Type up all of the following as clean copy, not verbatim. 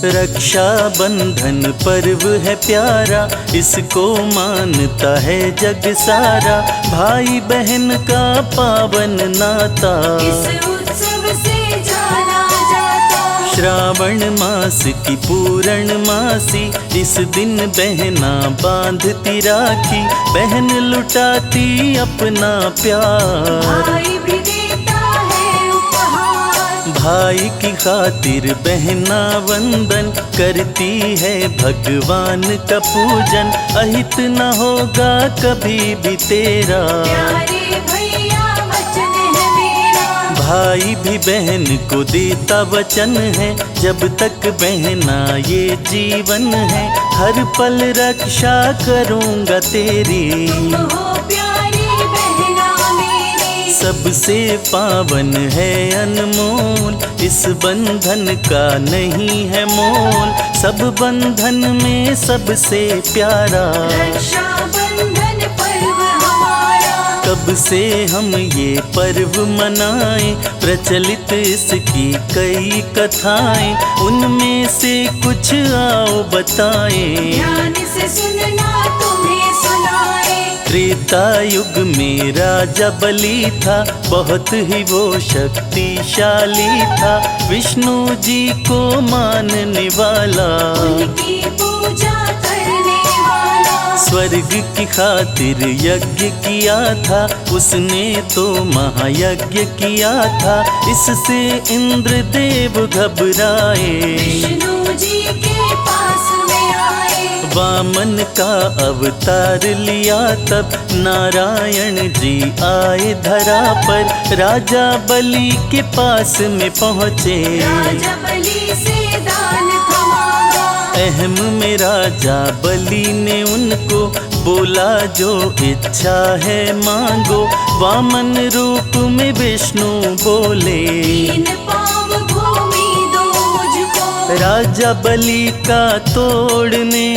रक्षा बंधन पर्व है प्यारा, इसको मानता है जग सारा। भाई बहन का पावन नाता इस उत्सव से जाना जाता। श्रावण मास की पूर्णमासी, इस दिन बहना बांधती राखी। बहन लुटाती अपना प्यार, भाई भी देता है उपहार। भाई की खातिर बहना वंदन करती है भगवान का पूजन। अहित न होगा कभी भी तेरा, प्यारे भैया वचन है मेरा। भाई भी बहन को देता वचन है, जब तक बहना ये जीवन है। हर पल रक्षा करूँगा तेरी, तुम हो प्यारी बहना मेरी। सबसे पावन है अनमोल, इस बंधन का नहीं है मोल। सब बंधन में सबसे प्यारा, रक्षा बंधन पर्व हमारा। कब से हम ये पर्व मनाएं, प्रचलित इसकी कई कथाएं। उनमें से कुछ आओ बताएं, ध्यान से सुनना तुम्हें सुनाए। त्रेता युग में राजा बलि था, बहुत ही वो शक्तिशाली था। विष्णु जी को मानने वाला, उनकी पूजा करने वाला। स्वर्ग की खातिर यज्ञ किया था, उसने तो महायज्ञ किया था। इससे इंद्र देव घबराए, विष्णु जी के पास में आए। वामन का अवतार लिया तब नारायण जी आए धरा पर। राजा बलि के पास में पहुँचे, राजा बलि से दान था मांगा। अहम में राजा बलि ने उनको बोला, जो इच्छा है मांगो। वामन रूप में विष्णु बोले, तीन पाँव भूमि दो मुझको। राजा बलि का तोड़ने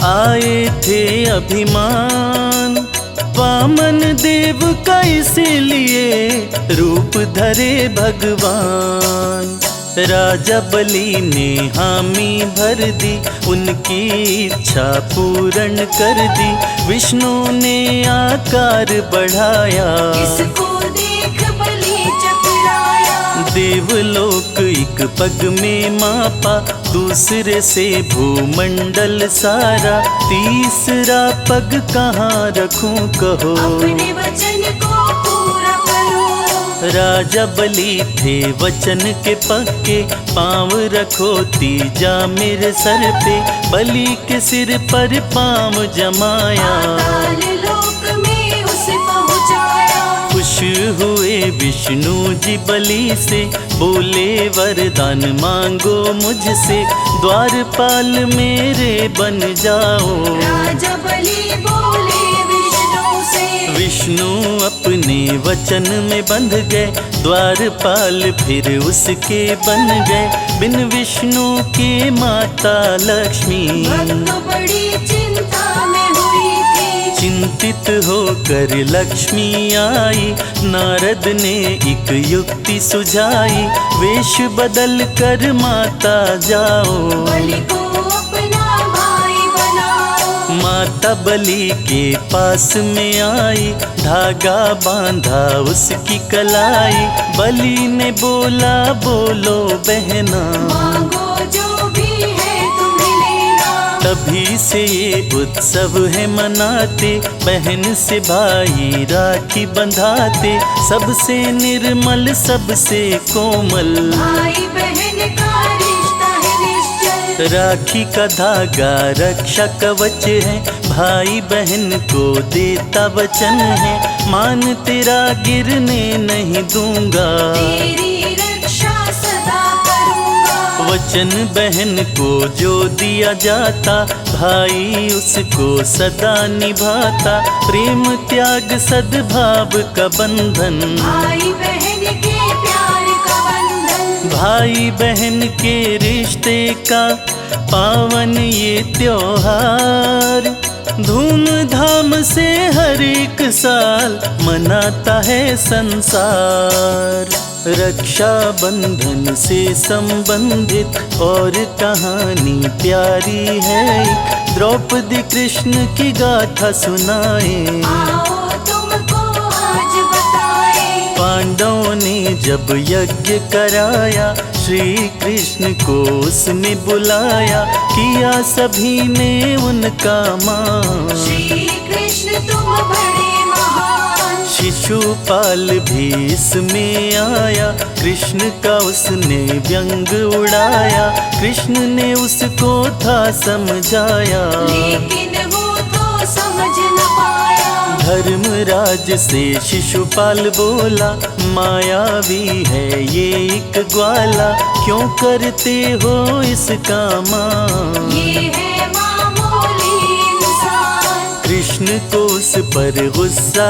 आए थे अभिमान। वामन देव का इसीलिए रूप धरे भगवान। राजा बलि ने हामी भर दी, उनकी इच्छा पूर्ण कर दी। विष्णु ने आकार बढ़ाया, इसको देख बलि चकराया। देवलोक एक पग में मापा, दूसरे से भूमंडल सारा। तीसरा पग कहाँ रखूं कहो, अपने वचन को पूरा करो। राजा बलि थे वचन के पक्के। पाँव रखो तीजा मेरे सर पे, बलि के सिर पर पाँव जमाया। पाताल लोक में उसे पहुँचाया। खुश हुए विष्णु जी बलि से, बोले वरदान मांगो मुझसे। द्वारपाल मेरे बन जाओ, राजा बलि बोले विष्णु से। विष्णु अपने वचन में बंध गए, द्वारपाल फिर उसके बन गए। बिन विष्णु के माता लक्ष्मी, भक्त बड़ी चिंता में हुई थी। चिंतित होकर लक्ष्मी आई। नारद ने एक युक्ति सुझाई, वेश बदल कर माता जाओ। बलि को अपना भाई बनाओ। माता बलि के पास में आई, धागा बांधा उसकी कलाई। बलि ने बोला, बोलो बहना, मांगो जो भी है तुम्हें लेना। तभी से ये उत्सव है मनाते। बहन से भाई राखी बंधाते, सबसे निर्मल सबसे कोमल। भाई बहन का रिश्ता है निश्चल। राखी का धागा रक्षा कवच है, भाई बहन को देता वचन है। मान तेरा गिरने नहीं दूंगा, तेरी रक्षा सदा करूंगा। वचन बहन को जो दिया जाता, भाई उसको सदा निभाता। प्रेम त्याग सद्भाव का बंधन, भाई बहन के प्यार का बंधन। भाई बहन के रिश्ते का पावन ये त्योहार। धूमधाम से हर एक साल मनाता है संसार। रक्षा बंधन से संबंधित और कहानी प्यारी है। द्रौपदी कृष्ण की गाथा सुनाए, आओ तुमको आज बताए। पांडवों ने जब यज्ञ कराया, श्री कृष्ण को उसमें बुलाया, किया सभी ने उनका मान। श्री कृष्ण तुम बड़े महान। शिशुपाल भी इसमें आया, कृष्ण का उसने व्यंग उड़ाया, कृष्ण ने उसको था समझाया, लेकिन वो तो समझ न पाया। धर्मराज से शिशुपाल बोला, मायावी है ये एक ग्वाला, क्यों करते हो इसका मान। ये है मामूली इंसान। कृष्ण को उस पर गुस्सा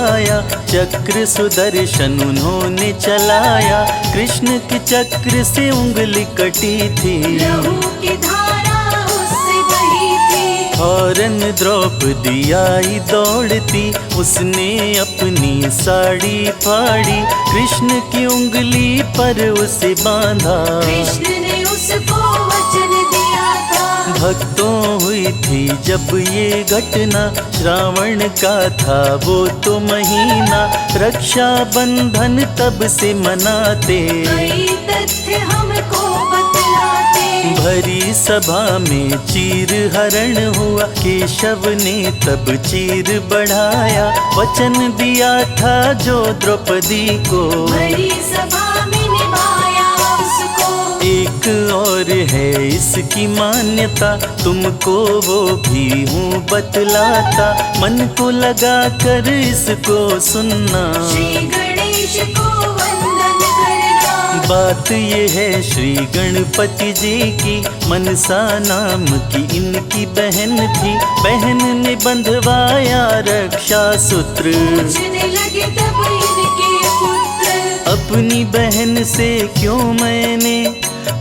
आया, चक्र सुदर्शन उन्होंने चलाया, कृष्ण के चक्र से उंगली कटी थी, लहू की धारा उससे बही थी। फौरन द्रौपदी आई दौड़ती, उसने अपनी साड़ी फाड़ी, कृष्ण की उंगली पर उसे बांधा, कृष्ण ने उसको वचन दिया था। भक्तों हुई थी जब ये घटना, श्रावण का था वो तो महीना, रक्षा बंधन तब से मनाते, कई तथ्य हमको बतलाते। भरी सभा में चीर हरण हुआ, केशव ने तब चीर बढ़ाया, वचन दिया था जो द्रौपदी को, भरी सभा में निभाया उसको। एक और है इसकी मान्यता, तुमको वो भी हूँ बतलाता, मन को लगा कर इसको सुनना, श्री गणेश को वंदन करना। बात ये है श्री गणपति जी की, मनसा नाम की इनकी बहन थी, बहन ने बंधवाया रक्षा सूत्र, पूछने लगे तब इनके पुत्र, अपनी बहन से क्यों मैंने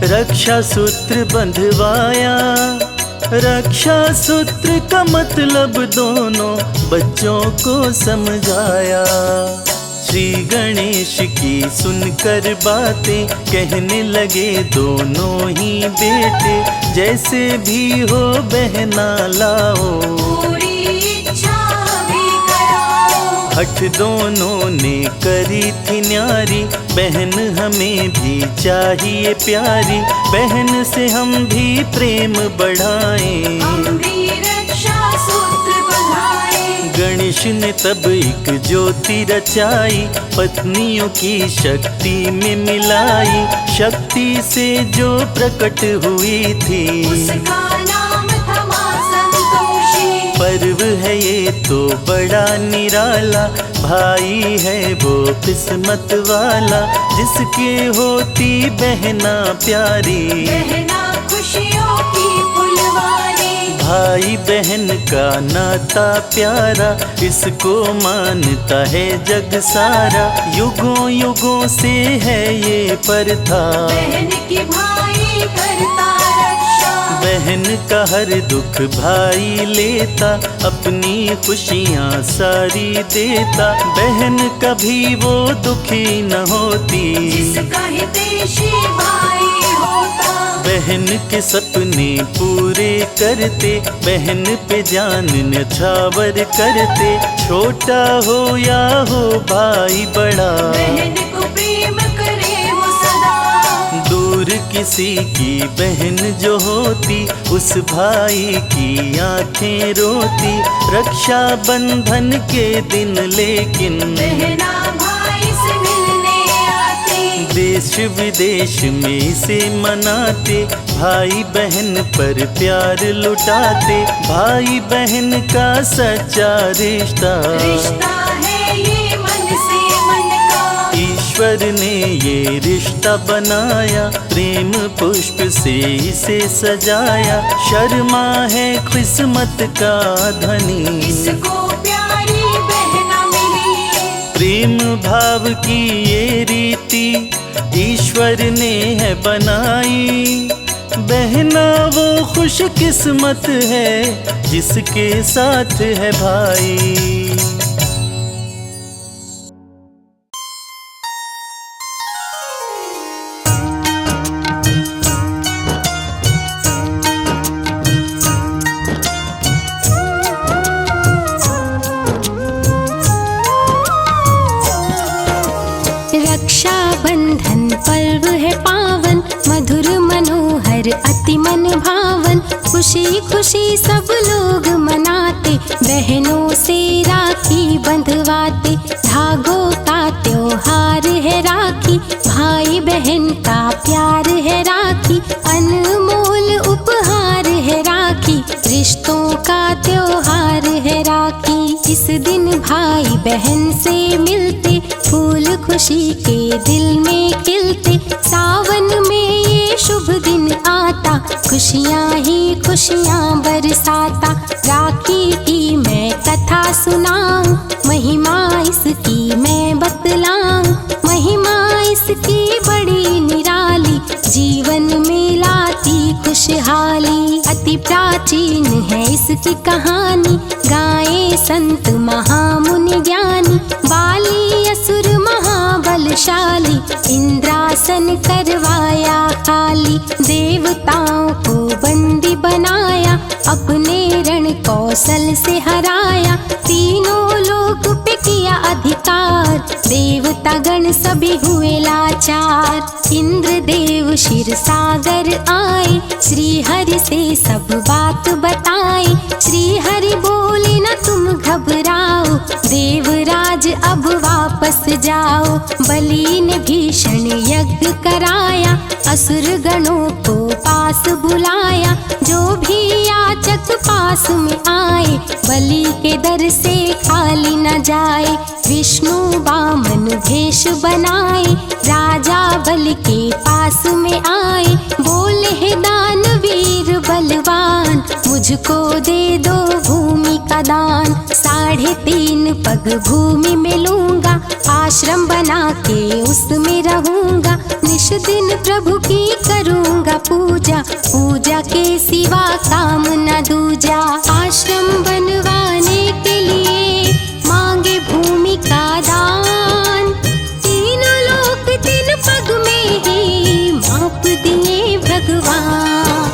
रक्षा सूत्र बंधवाया। रक्षा सूत्र का मतलब दोनों बच्चों को समझाया। श्री गणेश की सुनकर बातें कहने लगे दोनों ही बेटे, जैसे भी हो बहना लाओ, पूरी इच्छा भी कराओ। हठ दोनों ने करी थी न्यारी, बहन हमें भी चाहिए प्यारी, बहन से हम भी प्रेम बढ़ाएं, हम भी रक्षा सूत्र बंधाए। गणेश ने तब एक ज्योति रचाई, पत्नियों की शक्ति में मिलाई, शक्ति से जो प्रकट हुई थी, उसका नाम था मां संतोषी। पर्व है ये तो बड़ा निराला, भाई है वो किस्मत वाला, जिसके होती बहना प्यारी, बहना खुशियों की फुलवारी। भाई बहन का नाता प्यारा, इसको मानता है जग सारा, युगों युगों से है ये प्रथा, बहन की भाई करता रक्षा। बहन का हर दुख भाई लेता, अपनी खुशियाँ सारी देता, बहन कभी वो दुखी न होती, जिसका हितैषी भाई होता। बहन के सपने पूरे करते, बहन पे जान न्यौछावर करते, छोटा हो या हो भाई बड़ा, बहन को प्रेम करे वो सदा। दूर किसी की बहन जो होती, उस भाई की आंखें रोती, रक्षा बंधन के दिन लेकिन बहना भाई से मिलने आती। देश विदेश में इसे मनाते, भाई बहन पर प्यार लुटाते, भाई बहन का सच्चा रिश्ता, रिश्ता है ये मन से मन का। ईश्वर ने ये रिश्ता बनाया, प्रेम पुष्प से इसे सजाया, शर्मा है किस्मत का धनी, इसको प्यारी बहना मिली। प्रेम भाव की ये रीति ईश्वर ने है बनाई, बहना वो खुश किस्मत है जिसके साथ है भाई। अति मन भावन, खुशी खुशी सब लोग मनाते, बहनों से राखी बंधवाते। धागों का त्योहार है राखी, भाई बहन का प्यार है राखी, अनमोल उपहार है राखी, रिश्तों का त्योहार है राखी। इस दिन भाई बहन से मिलते, फूल खुशी के दिल में खिलते। सावन में ये शुभ दिन आता, खुशियाँ ही खुशियाँ बरसाता। राखी की मैं कथा सुनाऊं, महिमा इसकी मैं बतलाऊं, महिमा इसकी बड़ी निराली, जीवन में लाती खुशहाली। अति प्राचीन है इसकी कहानी, गाए संत महामुनि ज्ञानी। बाली असुर महाबलशाली, इंद्रासन करवाया खाली। देवताओं को बंदी बनाया, अपने रण कौशल से हराया। तीनों लोक पे किया अधिकार, देवता गण सभी हुए लाचार। इंद्र देव क्षीर सागर आए, श्री हरि से सब बात बताए। श्री हरि बोले न तुम घबराओ, देवराज अब वापस जाओ। बलि ने भीषण यज्ञ कराया, असुर गणों को पास बुलाया। जो भी याचक पास में आए, बलि के दर से खाली न जाए। विष्णु वामन भेष बनाए, राजा बलि के पास में आए। बोले हे दानवीर बलवान, मुझको दे दो भूमि का दान। 3.5 पग भूमि में लूंगा, आश्रम बना के उसमें रहूंगा। निश दिन प्रभु की करूंगा पूजा, पूजा के सिवा काम न दूजा। आश्रम बनवाने के लिए मांगे भूमि का दान, तीनों लोक 3 पग में ही माप दिए भगवान।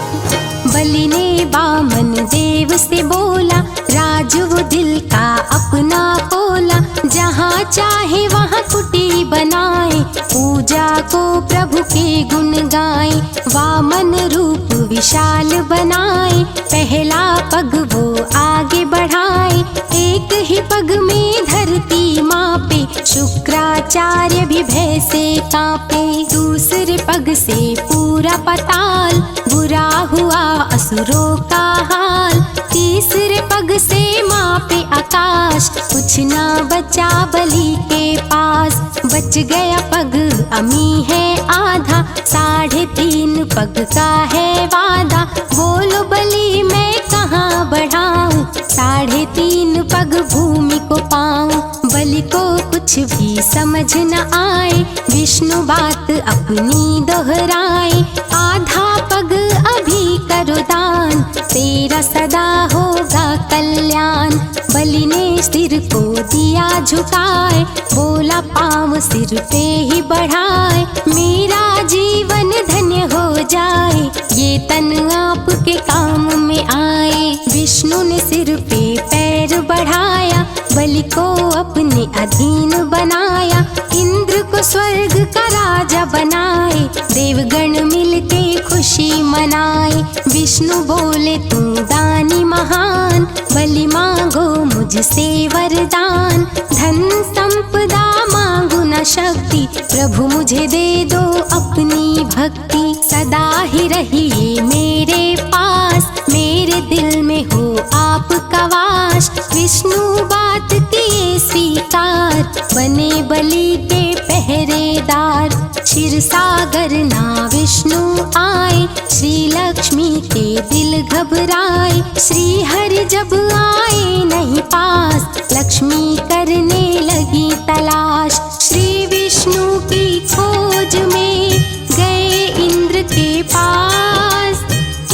बलि ने वामन देव से बोला, राज वो दिल का अपना खोला। जहाँ चाहे वहाँ कुटी बनाए, पूजा को प्रभु के गुण गाए। वामन रूप विशाल बनाए, पहला पग वो आगे बढ़ाए। एक ही पग में धरती मापे, शुक्राचार्य भी भय से कांपे। दूसरे पग से पूरा पताल, बुरा हुआ असुरों का हाल। तीसरे पग से मापे आकाश, कुछ ना बचा बलि के पास। बच गया पग अमी है आधा, 3.5 पग का है वादा। बोलो बलि मैं कहाँ बढ़ाऊं, 3.5 पग भूमि को पाऊं। बलि को कुछ भी समझ न आए, विष्णु बात अपनी दोहराए। आधा पग अभी करो दान, तेरा सदा होगा कल्याण। बलि ने सिर को दिया झुकाए, बोला पाँव सिर पे ही बढ़ाए। मेरा जीवन धन्य हो जाए, ये तन आपके काम में आए। विष्णु ने सिर पे पैर बढ़ाया, बलि को अपने अधीन बनाया। इंद्र को स्वर्ग का राजा बनाए, देवगण मिलके खुशी मनाए। विष्णु बोले तू दानी महान, बलि मांगो मुझसे वरदान। धन संपदा मांगू न शक्ति, प्रभु मुझे दे दो अपनी भक्ति। सदा ही रहिए मेरे पास, मेरे दिल में हो आपका वास। विष्णु बात किए स्वीकार, बने बलि के पहरेदार। क्षीर सागर ना विष्णु आए, श्री लक्ष्मी के दिल घबराए। श्री हरि जब आए नहीं पास, लक्ष्मी करने लगी तलाश। श्री विष्णु की खोज में गए इंद्र के पास।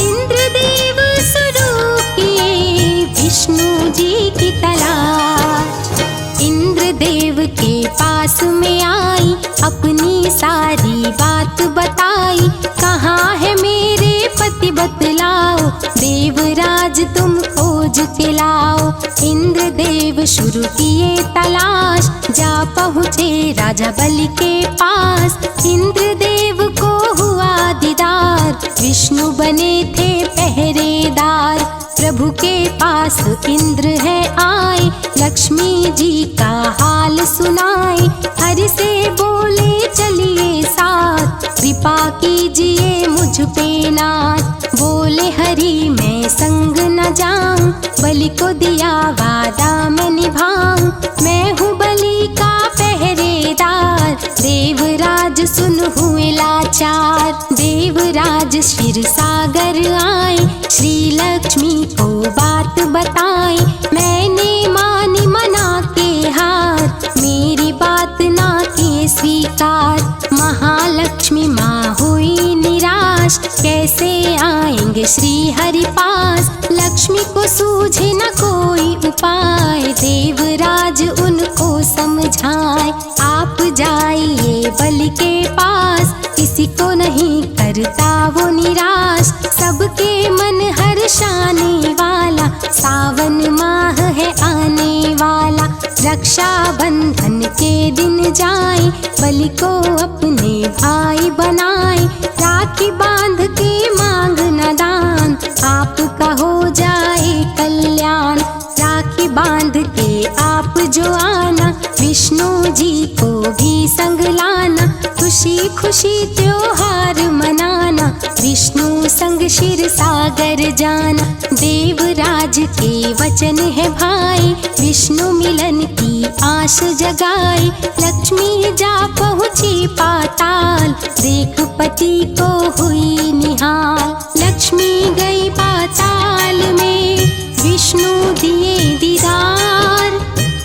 इंद्रदेव शुरू किए विष्णु जी की तलाश। इंद्रदेव के पास में आई, अपनी सारी बात बताई। कहाँ है मेरे पति बतलाओ, देवराज तुम खोज के लाओ। इंद्रदेव शुरू किए तलाश, जा पहुँचे राजा बलि के पास। इंद्रदेव को हुआ दीदार, विष्णु बने थे पहरेदार। प्रभु के पास इंद्र है आए, लक्ष्मी जी का हाल सुनाए। हरि से बोले चलिए साथ, कृपा कीजिए मुझ पे नाथ। बोले हरि मैं संग न जाऊं, बलि को दिया वादा मैं निभाऊं। मैं हूँ बलि का पहरेदार, देवराज सुन हुए लाचार। देवराज क्षीर सागर आए, श्री लक्ष्मी को बात बताए। मैंने मानी मना के हार, मेरी बात ना किए स्वीकार। महालक्ष्मी माँ हुई निराश, कैसे आएंगे श्री हरि पास। लक्ष्मी को सूझे न कोई उपाय, देवराज उनको समझाए। आप जाइए बलि के पास, किसी को नहीं करता वो निराश। सबके मन हर्षाने वाला, सावन माह है आने वाला। रक्षा बंधन के दिन जाए, बलि को अपने भाई बनाए। राखी बांध के मांग न दान, आपका हो जाए कल्याण। राखी बांध के आप जो आना, विष्णु जी को भी संग लाना। खुशी खुशी त्योहार मनाना, विष्णु संग क्षीर सागर जाना। देवराज के वचन है भाई, विष्णु मिलन की आश जगाई। लक्ष्मी जा पहुँची पाताल, देख पति को हुई निहाल। लक्ष्मी गई पाताल में, विष्णु दिए दीदार।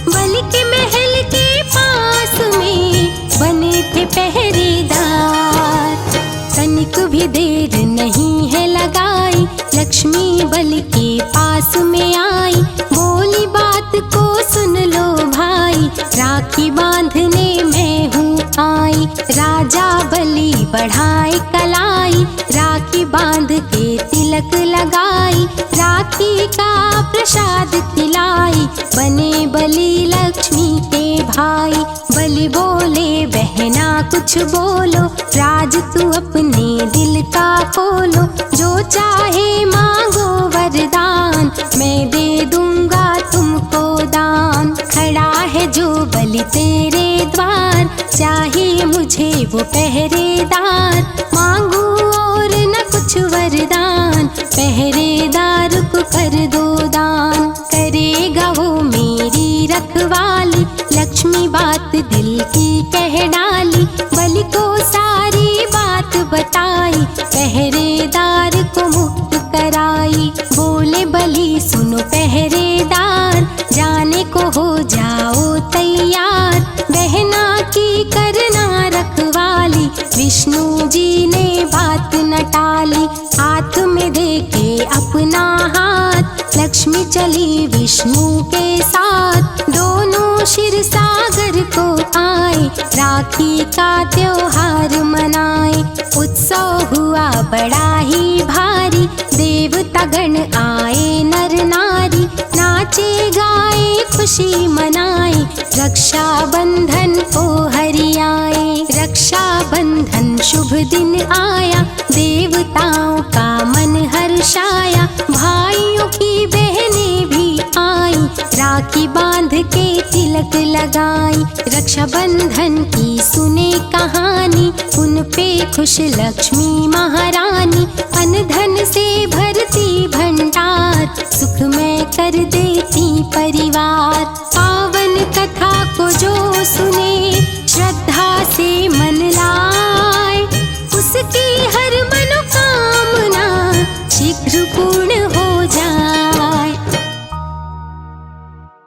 बलि के महल के पास में बने थे पहरेदार। तनिक भी देर नहीं है लगाई, लक्ष्मी बलि के पास में आई। बोली बात को सुन लो भाई, राखी बांधने मैं हूँ आई। राजा बलि बढ़ाए कलाई, राखी बांध के तिलक लगाई। राखी का प्रसाद खिलाई, बने बलि लक्ष्मी के भाई। बलि बोले बहना कुछ बोलो, राज तू अपने दिल का खोलो। जो चाहे मांगो वरदान, मैं दे दूंगा तुमको दान। खड़ा है जो बलि तेरे द्वार, चाहिए मुझे वो पहरेदार। मांगू और न कुछ वरदान, पहरेदार को कर दो दान। करेगा वो मेरी रखवाली, लक्ष्मी बात दिल की कह डाली। बलि को सारी बात बताई, पहरेदार को मुक्त कराई। बोले बलि सुनो पहरेदार, जाने को हो जाओ तैयार। बहना की करना रखवाली, विष्णु जी ने बात न टाली। हाथ में देके अपना हाथ, लक्ष्मी चली विष्णु के साथ। दोनों क्षीर सागर को आए, राखी का त्योहार मनाए। उत्सव हुआ बड़ा ही भारी, देवता गण आए नर नारी। नाचे गाए खुशी मनाए, रक्षा बंधन को हरि आए। रक्षा बंधन शुभ दिन आया, देवताओं का मन हर्षाया। भाइयों की बहनें भी आई, राखी बांध के तिलक लगाई। रक्षा बंधन की सुने कहानी, उन पे खुश लक्ष्मी महारानी। अन धन से भरती भंडार, सुख में कर देती परिवार। पावन कथा को जो सुने,